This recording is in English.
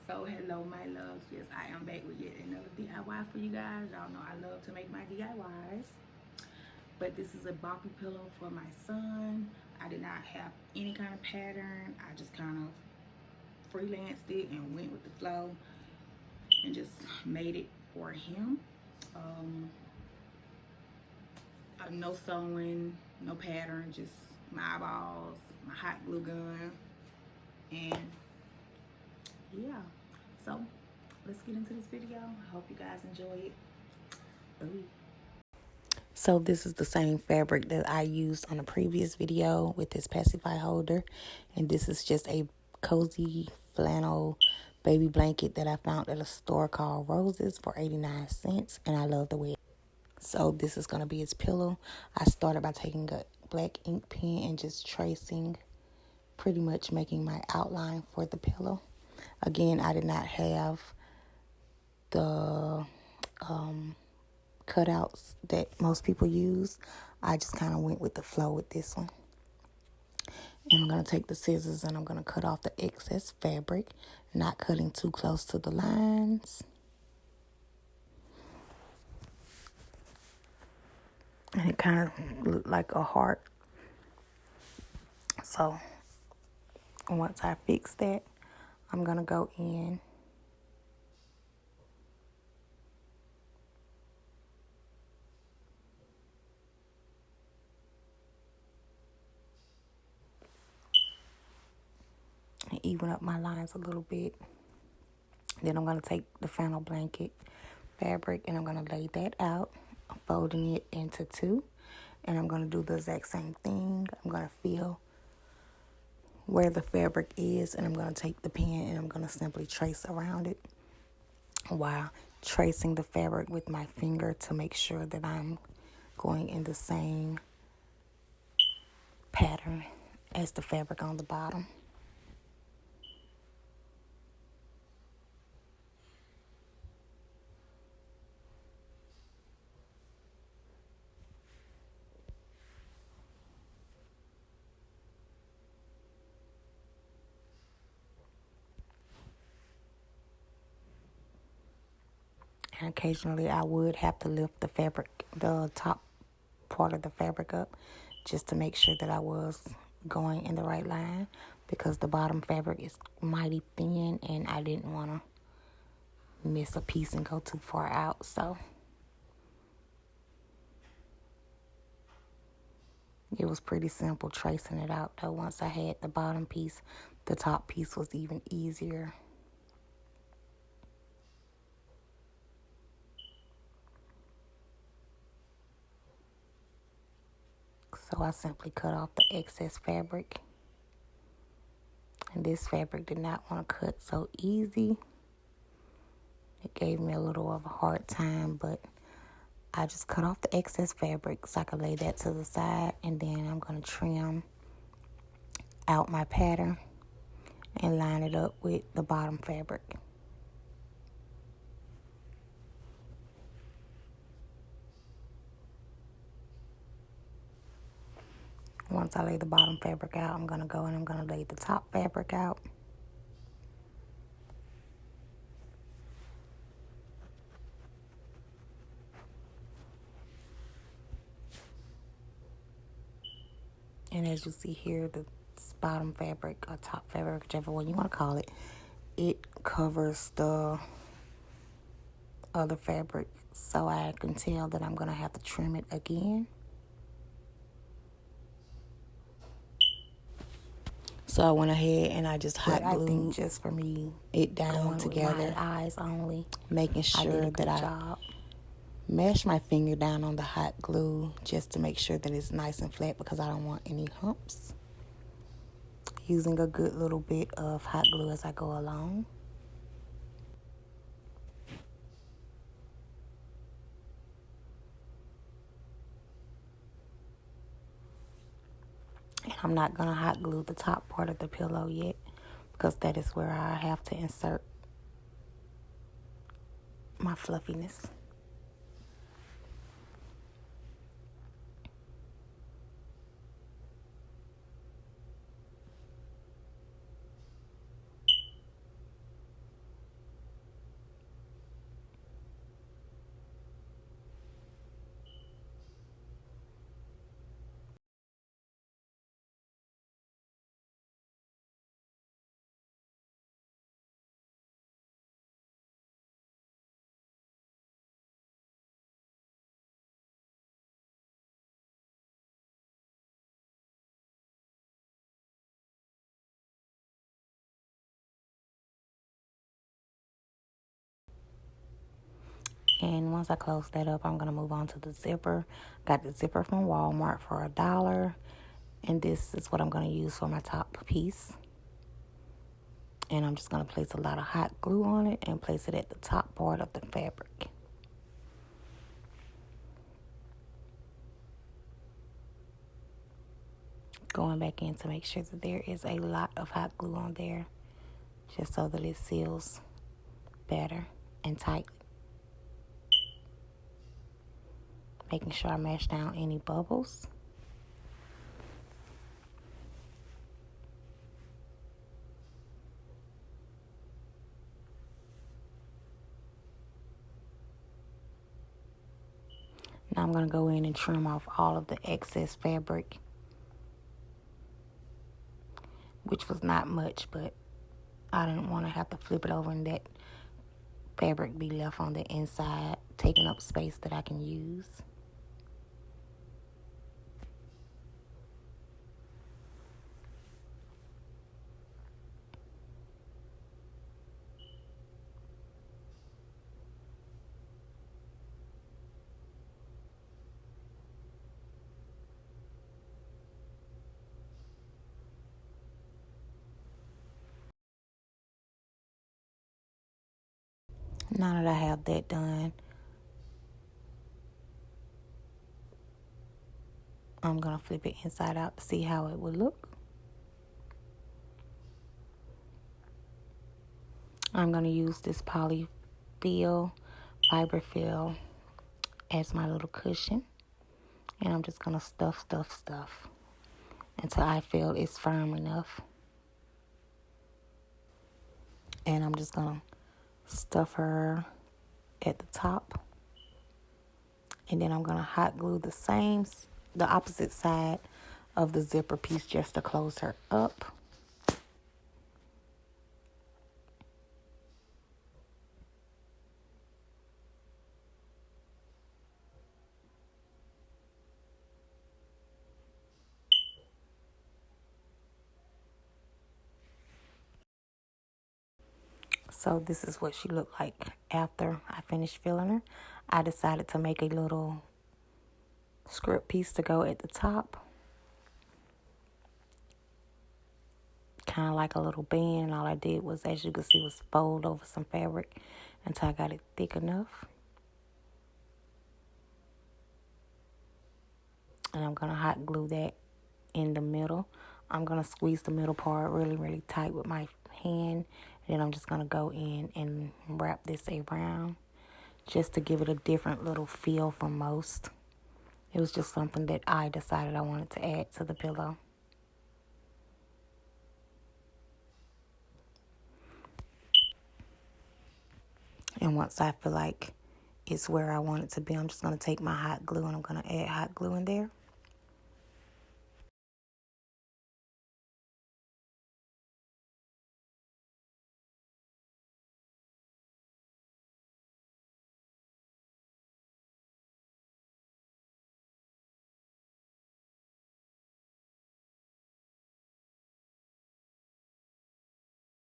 So hello my loves, yes I am back with yet another DIY for you guys. Y'all know I love to make my DIYs. But this is a Boppy pillow for my son. I did not have any kind of pattern. I just kind of freelanced it and went with the flow and just made it for him. Um, no sewing, no pattern, just my eyeballs, my hot glue gun, and yeah. So let's get into this video. I hope you guys enjoy it. Bye. So this is the same fabric that I used on a previous video with this pacify holder. And this is just a cozy flannel baby blanket that I found at a store called Roses for 89 cents. And I love the way it. So this is going to be its pillow. I started by taking a black ink pen and just tracing, pretty much making my outline for the pillow. Again, I did not have the cutouts that most people use. I just kind of went with the flow with this one. And I'm going to take the scissors and I'm going to cut off the excess fabric, not cutting too close to the lines. And it kind of looked like a heart. So once I fix that, I'm going to go in and even up my lines a little bit. Then I'm going to take the flannel blanket fabric and I'm going to lay that out, folding it into two. And I'm going to do the exact same thing. I'm going to feel where the fabric is and I'm going to take the pen and I'm going to simply trace around it while tracing the fabric with my finger to make sure that I'm going in the same pattern as the fabric on the bottom. And occasionally I would have to lift the fabric, the top part of the fabric up, just to make sure that I was going in the right line, because the bottom fabric is mighty thin and I didn't want to miss a piece and go too far out. So it was pretty simple tracing it out though. Once I had the bottom piece, the top piece was even easier. So I simply cut off the excess fabric. And this fabric did not want to cut so easy. It gave me a little of a hard time, but I just cut off the excess fabric so I could lay that to the side. And then I'm going to trim out my pattern and line it up with the bottom fabric. Once I lay the bottom fabric out, I'm going to go and I'm going to lay the top fabric out. And as you see here, the bottom fabric or top fabric, whichever one you want to call it, it covers the other fabric. So I can tell that I'm going to have to trim it again. So I went ahead and I just hot glued, I think just for me, it down together. With my eyes only, making sure that I mash my finger down on the hot glue just to make sure that it's nice and flat, because I don't want any humps. Using a good little bit of hot glue as I go along. And I'm not going to hot glue the top part of the pillow yet, because that is where I have to insert my fluffiness. And once I close that up, I'm going to move on to the zipper. Got the zipper from Walmart for $1. And this is what I'm going to use for my top piece. And I'm just going to place a lot of hot glue on it and place it at the top part of the fabric. Going back in to make sure that there is a lot of hot glue on there, just so that it seals better and tight. Making sure I mash down any bubbles. Now I'm going to go in and trim off all of the excess fabric, which was not much, but I didn't want to have to flip it over and that fabric be left on the inside, taking up space that I can use. Now that I have that done, I'm going to flip it inside out to see how it would look. I'm going to use this polyfill, fiber fill as my little cushion. And I'm just going to stuff until I feel it's firm enough. And I'm just going to stuff her at the top. And then I'm going to hot glue the opposite side of the zipper piece just to close her up. So this is what she looked like after I finished filling her. I decided to make a little script piece to go at the top. Kind of like a little band. And all I did was, as you can see, was fold over some fabric until I got it thick enough. And I'm going to hot glue that in the middle. I'm going to squeeze the middle part really, really tight with my hand. And then I'm just going to go in and wrap this around just to give it a different little feel from most. It was just something that I decided I wanted to add to the pillow. And once I feel like it's where I want it to be, I'm just going to take my hot glue and I'm going to add hot glue in there.